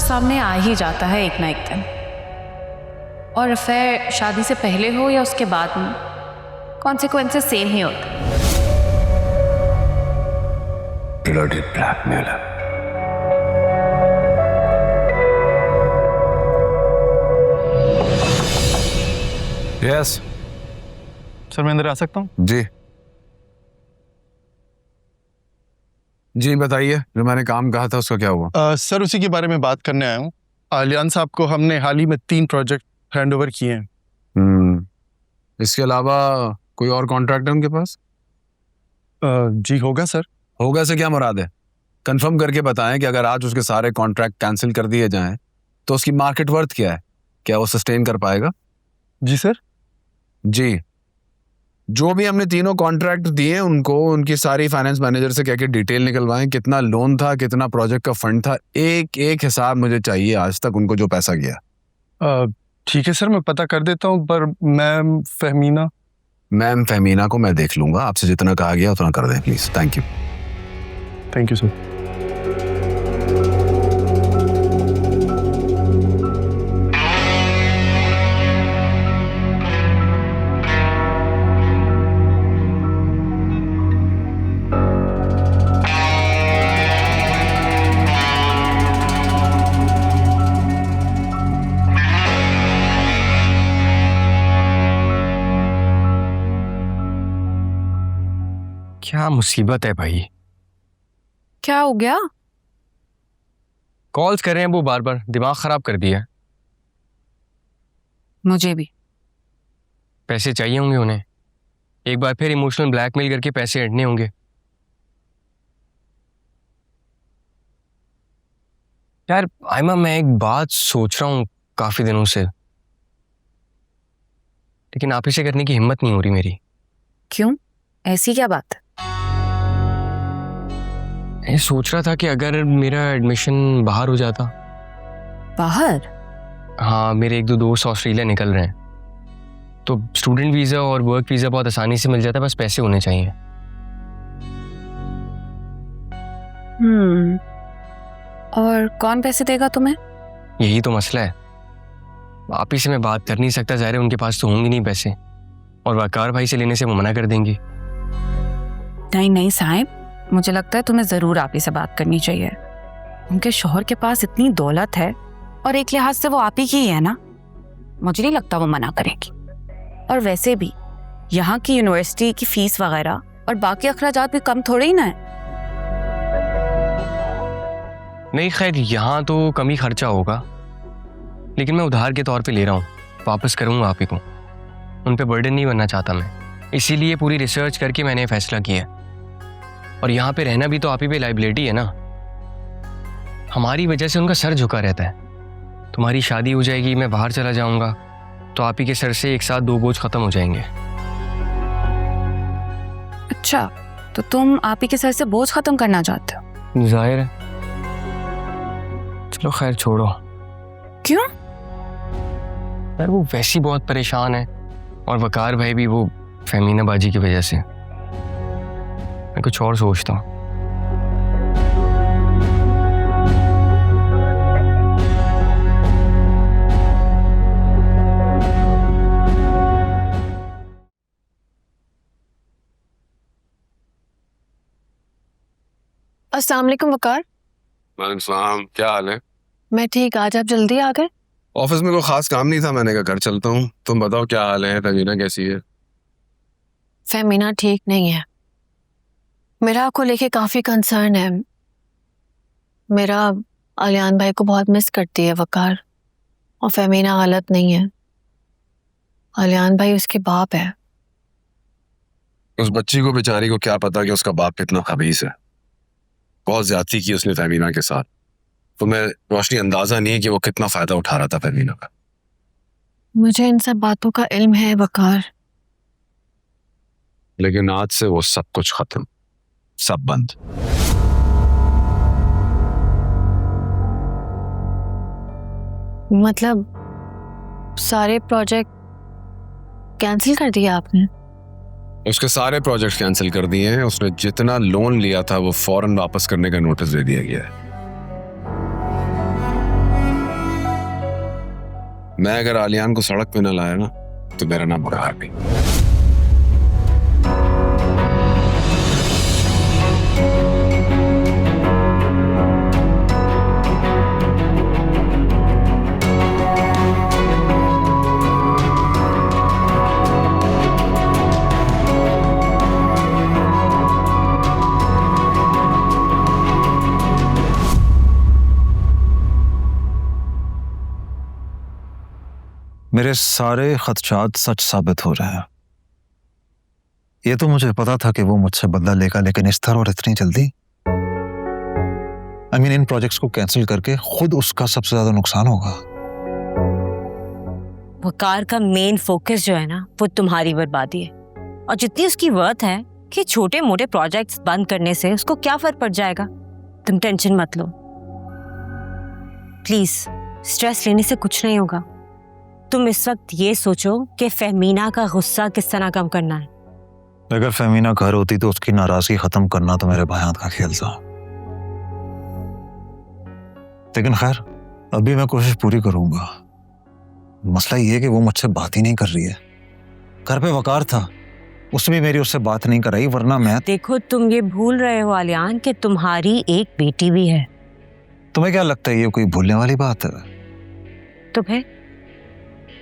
सामने आ ही जाता है एक ना एक दिन। और अफेयर शादी से पहले हो या उसके बाद में, कॉन्सिक्वेंसेस सेम ही होते हैं। Bloody blackmailer. यस सर, मैं अंदर आ सकता हूँ? जी बताइए, जो मैंने काम कहा था उसका क्या हुआ? सर, उसी के बारे में बात करने आया हूँ। आलियान साहब को हमने हाल ही में 3 प्रोजेक्ट हैंड ओवर किए हैं। इसके अलावा कोई और कॉन्ट्रैक्ट है उनके पास? जी होगा सर। होगा से क्या मुराद है? कंफर्म करके बताएं कि अगर आज उसके सारे कॉन्ट्रैक्ट कैंसिल कर दिए जाएं तो उसकी मार्केट वर्थ क्या है, क्या वो सस्टेन कर पाएगा? जी सर। जी, जो भी हमने तीनों कॉन्ट्रैक्ट दिए उनको उनकी सारी फाइनेंस मैनेजर से कह के डिटेल निकलवाएं, कितना लोन था, कितना प्रोजेक्ट का फंड था, एक एक हिसाब मुझे चाहिए आज तक उनको जो पैसा गया। ठीक है सर, मैं पता कर देता हूँ, पर मैम फहमीना को मैं देख लूंगा। आपसे जितना कहा गया उतना कर दें प्लीज। Thank you sir. क्या मुसीबत है भाई? क्या हो गया? कॉल्स कर रहे हैं वो बार बार, दिमाग खराब कर दिया। मुझे भी। पैसे चाहिए होंगे उन्हें, एक बार फिर इमोशनल ब्लैकमेल करके पैसे ऐंठने होंगे। यार आयमा, मैं एक बात सोच रहा हूँ काफी दिनों से, लेकिन आप इसे करने की हिम्मत नहीं हो रही मेरी। क्यों? ऐसी क्या बात? मैं सोच रहा था कि अगर मेरा एडमिशन बाहर हो जाता। बाहर? हाँ, मेरे एक दो दोस्त ऑस्ट्रेलिया निकल रहे हैं, तो स्टूडेंट वीज़ा और वर्क वीज़ा बहुत आसानी से मिल जाता है, बस पैसे होने चाहिए। और कौन पैसे देगा तुम्हें? यही तो मसला है। आप ही से मैं बात कर नहीं सकता, ज़ाहिर है उनके पास तो होंगे नहीं पैसे, और वकार भाई से लेने से वो मना कर देंगी। नहीं साहिब, मुझे लगता है तुम्हें ज़रूर आप ही से बात करनी चाहिए। उनके शौहर के पास इतनी दौलत है और एक लिहाज से वो आप ही की है ना, मुझे नहीं लगता वो मना करेगी। और वैसे भी यहाँ की यूनिवर्सिटी की फीस वगैरह और बाकी अखराजात भी कम थोड़े ही ना है। नहीं खैर, यहाँ तो कम ही खर्चा होगा, लेकिन मैं उधार के तौर पे ले रहा हूँ, वापस करूँगा आप ही को। उन पे बर्डन नहीं बनना चाहता मैं, इसीलिए पूरी रिसर्च करके मैंने फैसला किया। और यहाँ पे रहना भी तो आप ही पे लाइबिलिटी है ना, हमारी वजह से उनका सर झुका रहता है। तुम्हारी शादी हो जाएगी, मैं बाहर चला जाऊँगा, तो आप ही के सर से एक साथ 2 बोझ खत्म हो जाएंगे। अच्छा, तो तुम आप ही के सर से बोझ खत्म करना चाहते हो? जाहिर है। चलो खैर छोड़ो। क्यों? यार वो वैसी बहुत परेशान है, और वकार भाई भी वो फहमीना बाजी की वजह से। मैं कुछ और सोचता हूँ। अस्सलाम वालेकुम वकार। वालेकुम सलाम, क्या हाल है? मैं ठीक, आज आप जल्दी आ गए? ऑफिस में कोई खास काम नहीं था, मैंने कहा घर चलता हूँ। तुम बताओ क्या हाल है, तवीना कैसी है? फहमीना ठीक नहीं है, मेरा आपको लेके काफी कंसर्न है। मेरा आलियान भाई को बहुत मिस करती है वकार, और फहमीना गलत नहीं है। आलियान भाई उसके बाप है। उस बच्ची को बेचारी को क्या पता कि उसका बाप कितना खबीस है। बहुत ज्यादती की उसने फहमीना के साथ। तुम्हें रोशनी अंदाजा नहीं है कि वो कितना फायदा उठा रहा था फहमीना का। मुझे इन सब बातों का इल्म है वकार, लेकिन आज से वो सब कुछ खत्म, सब बंद। मतलब सारे प्रोजेक्ट कैंसिल कर दिया आपने? उसके सारे प्रोजेक्ट कैंसिल कर दिए हैं। उसने जितना लोन लिया था वो फौरन वापस करने का नोटिस दे दिया गया है। मैं अगर आलियान को सड़क पे न लाया ना तो मेरा नाम वकार भी। मेरे सारे खदशात सच साबित हो रहे हैं। ये तो मुझे पता था कि वो मुझसे बदला लेगा, लेकिन इस तरह और इतनी जल्दी। इन प्रोजेक्ट्स को कैंसिल करके खुद उसका सबसे ज्यादा नुकसान होगा। वकार का मेन फोकस जो है ना वो तुम्हारी बर्बादी है, और जितनी उसकी वर्थ है कि छोटे मोटे प्रोजेक्ट्स बंद करने से उसको क्या फर्क पड़ जाएगा। तुम टेंशन मत लो प्लीज, स्ट्रेस लेने से कुछ नहीं होगा। तुम इस वक्त ये सोचो कि फहमीना का गुस्सा किस तरह कम करना है। अगर फहमीना घर होती तो उसकी नाराजगी खत्म करना तो मेरे भाई हाथ का खेल था, लेकिन खैर अभी मैं कोशिश पूरी करूंगा। मसला ये है कि वो मुझसे बात ही नहीं कर रही है। घर पे वकार था, उसने भी मेरी उससे बात नहीं कराई, वरना मैं। देखो तुम ये भूल रहे हो आलियान कि तुम्हारी एक बेटी भी है। तुम्हें क्या लगता है ये कोई भूलने वाली बात है? तो फिर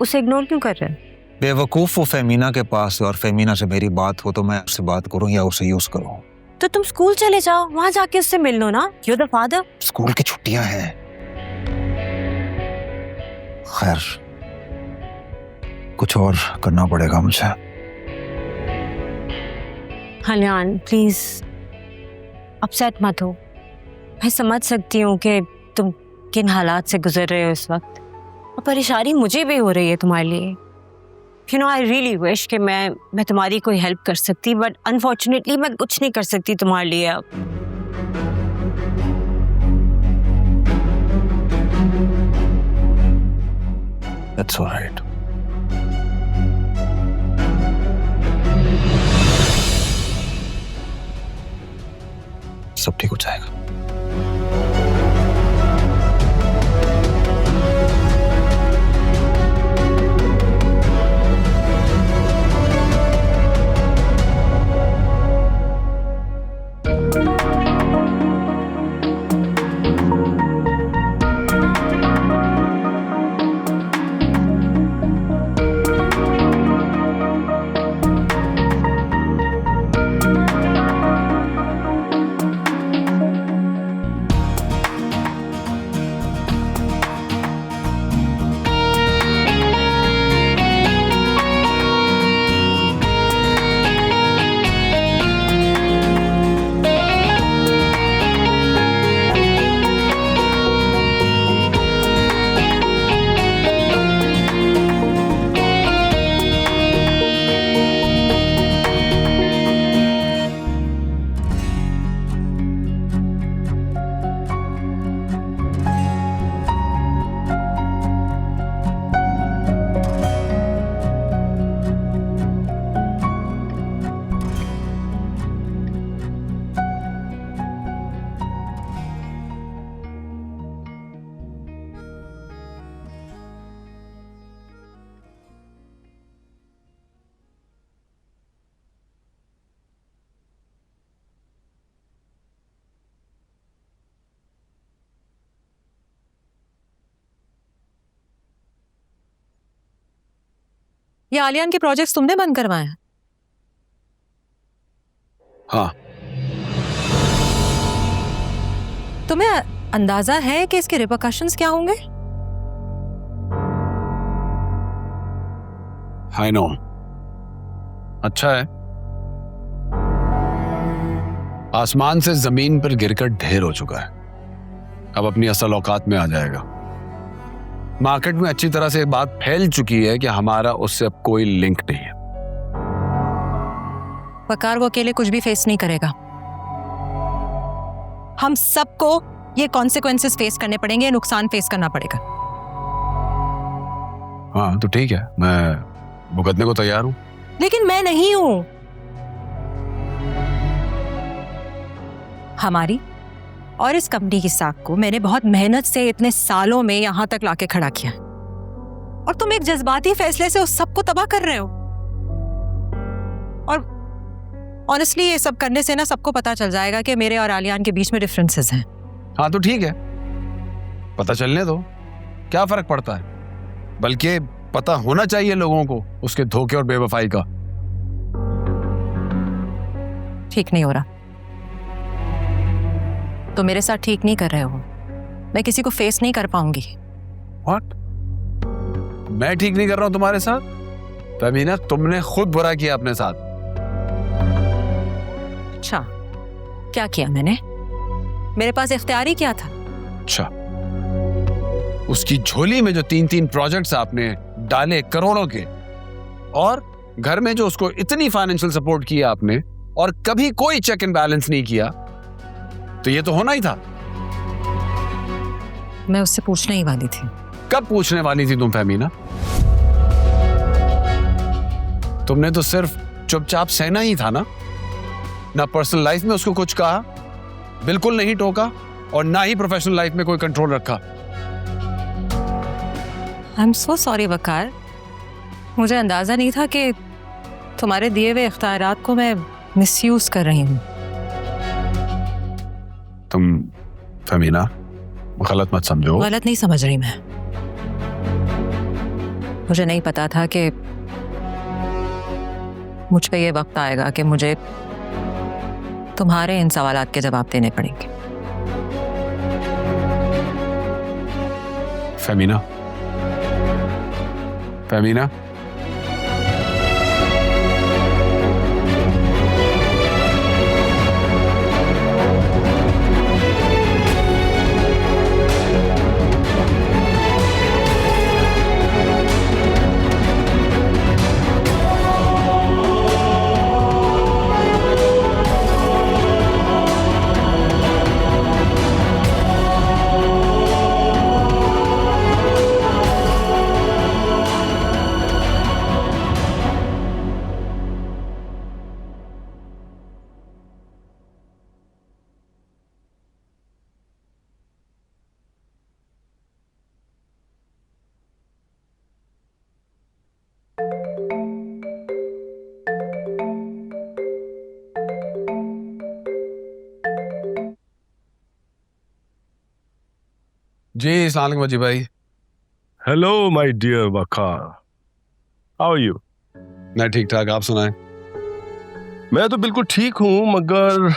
उसे इग्नोर क्यों कर रहे हो? बेवकूफ वो फहमीना के पास है, और फहमीना से मेरी बात हो तो मैं उससे बात करूं या उसे यूज करूं? तो तुम स्कूल चले जाओ, वहां जाके उससे मिल लो ना। You the father. स्कूल की छुट्टियां हैं। खैर कुछ और करना पड़ेगा मुझे। आलियान प्लीज अपसेट मत हो। मैं समझ सकती हूँ कि तुम किन हालात से गुजर रहे हो इस वक्त, और परेशानी मुझे भी हो रही है तुम्हारे लिए। You know I really wish कि मैं तुम्हारी कोई हेल्प कर सकती, बट अनफॉर्चुनेटली मैं कुछ नहीं कर सकती तुम्हारे लिए अब। That's all right. सब ठीक हो जाएगा। ये आलियान के प्रोजेक्ट्स तुमने बंद करवाए हैं? हाँ। तुम्हें अंदाजा है कि इसके रिपरकशंस क्या होंगे? I know. अच्छा है, आसमान से जमीन पर गिरकर ढेर हो चुका है, अब अपनी असल औकात में आ जाएगा। मार्केट में अच्छी तरह से बात फैल चुकी है कि हमारा उससे अब कोई लिंक नहीं है। वकार वो अकेले कुछ भी फेस नहीं करेगा। हम सबको ये कॉन्सिक्वेंसेस फेस करने पड़ेंगे, नुकसान फेस करना पड़ेगा। हाँ तो ठीक है, मैं भुगतने को तैयार हूं। लेकिन मैं नहीं हूं। हमारी और इस कंपनी की साख को मैंने बहुत मेहनत से इतने सालों में यहां तक लाके खड़ा किया, और तुम एक जज्बाती फैसले से उस सबको तबाह कर रहे हो। और ऑनेस्टली ये सब करने से ना सबको पता चल जाएगा कि मेरे और आलियान के बीच में डिफरेंसेस हैं। हाँ तो ठीक है, पता चलने दो, क्या फर्क पड़ता है। बल्कि पता होना चाहिए लोगों को उसके धोखे और बेवफाई का। ठीक नहीं हो रहा तो मेरे साथ ठीक नहीं कर रहे हो। मैं किसी को फेस नहीं कर पाऊंगी। What? मैं ठीक नहीं कर रहा हूं तुम्हारे साथ? फहमीना, तुमने खुद बुरा किया अपने साथ। अच्छा, क्या किया मैंने? मेरे पास इख्तियार ही क्या था? अच्छा, उसकी झोली में जो 3-3 प्रोजेक्ट्स आपने डाले करोड़ों के, और घर में जो उसको इतनी फाइनेंशियल सपोर्ट किया आपने, और कभी कोई चेक एंड बैलेंस नहीं किया, तो ये तो होना ही था। मैं उससे पूछने ही वाली थी। कब पूछने वाली थी तुम फहमीना? तुमने तो सिर्फ चुपचाप सहना ही था ना। ना पर्सनल लाइफ में उसको कुछ कहा, बिल्कुल नहीं टोका, और ना ही प्रोफेशनल लाइफ में कोई कंट्रोल रखा। आई एम सो सॉरी वकार, मुझे अंदाजा नहीं था कि तुम्हारे दिए हुए इख्तियारात को मैं मिसयूज कर रही हूँ। तुम फहमीना गलत मत समझो। गलत नहीं समझ रही मैं। मुझे नहीं पता था कि मुझ पे ये वक्त आएगा कि मुझे तुम्हारे इन सवालात के जवाब देने पड़ेंगे। फहमीना, फहमीना, जी अस्सलाम वालेकुम वजी भाई। Hello my dear Waqar, how are you? मैं ठीक ठाक, आप सुनाएं। मैं तो बिल्कुल ठीक हूं, मगर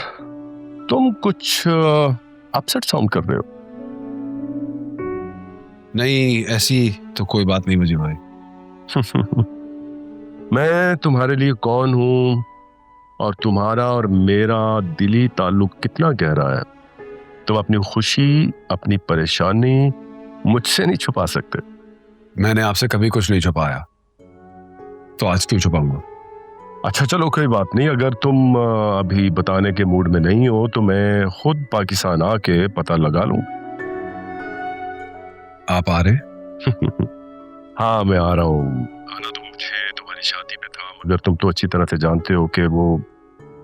तुम कुछ अपसेट साउंड कर रहे हो। नहीं, ऐसी तो कोई बात नहीं वजी भाई। मैं तुम्हारे लिए कौन हूं और तुम्हारा और मेरा दिली ताल्लुक कितना गहरा है, तुम अपनी खुशी, अपनी परेशानी मुझसे नहीं छुपा सकते। मैंने आपसे कभी कुछ नहीं छुपाया, तो आज क्यों छुपाऊंगा? अच्छा चलो कोई बात नहीं, अगर तुम अभी बताने के मूड में नहीं हो तो मैं खुद पाकिस्तान आके पता लगा लूं। आप आ रहे? हाँ मैं आ रहा हूँ। आना तो मुझे तुम्हारी शादी में था, मगर तुम तो अच्छी तरह से जानते हो कि वो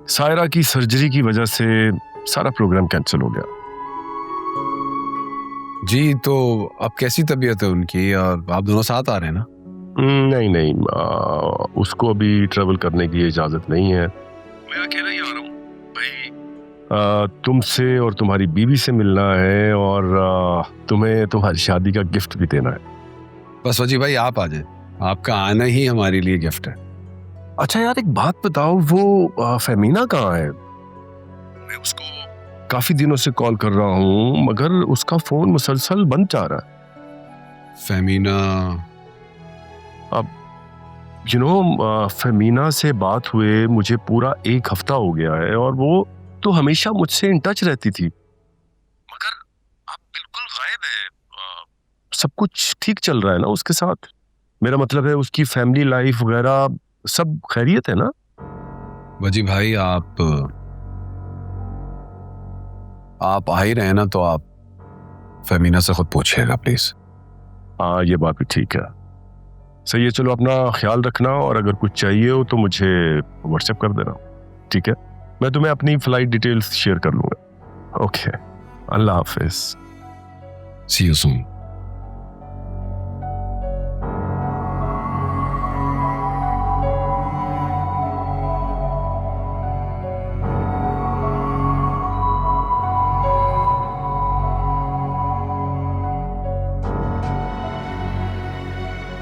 सायरा की सर्जरी की वजह से सारा प्रोग्राम कैंसिल हो गया। जी, तो अब कैसी तबीयत है उनकी, और आप दोनों साथ आ रहे हैं ना? नहीं नहीं, उसको अभी ट्रेवल करने की इजाजत नहीं है। मैं अकेला ही आ रहा हूँ भाई। तुमसे और तुम्हारी बीवी से मिलना है, और तुम्हें तुम्हारी शादी का गिफ्ट भी देना है। बस वजी भाई आप आ जाए, आपका आना ही हमारे लिए गिफ्ट है। अच्छा यार एक बात बताओ, वो फहमीना कहाँ है? मैं उसको काफी दिनों से कॉल कर रहा हूँ, मगर उसका फोन मुसलसल बंद जा रहा है। फहमीना, अब फहमीना से बात हुए मुझे पूरा 1 हफ्ता हो गया है, और वो तो हमेशा मुझसे इन टच रहती थी, मगर अब बिल्कुल गायब है। सब कुछ ठीक चल रहा है ना उसके साथ? मेरा मतलब है उसकी फैमिली लाइफ वगैरह सब खैरियत है ना? वजी भाई आप आ ही रहे हैं ना, तो आप फहमीना से खुद पूछिएगा प्लीज। हाँ ये बात भी ठीक है। सही है, चलो अपना ख्याल रखना, और अगर कुछ चाहिए हो तो मुझे व्हाट्सएप कर देना, ठीक है? मैं तुम्हें अपनी फ्लाइट डिटेल्स शेयर कर लूंगा। ओके, अल्लाह हाफिज। See you soon.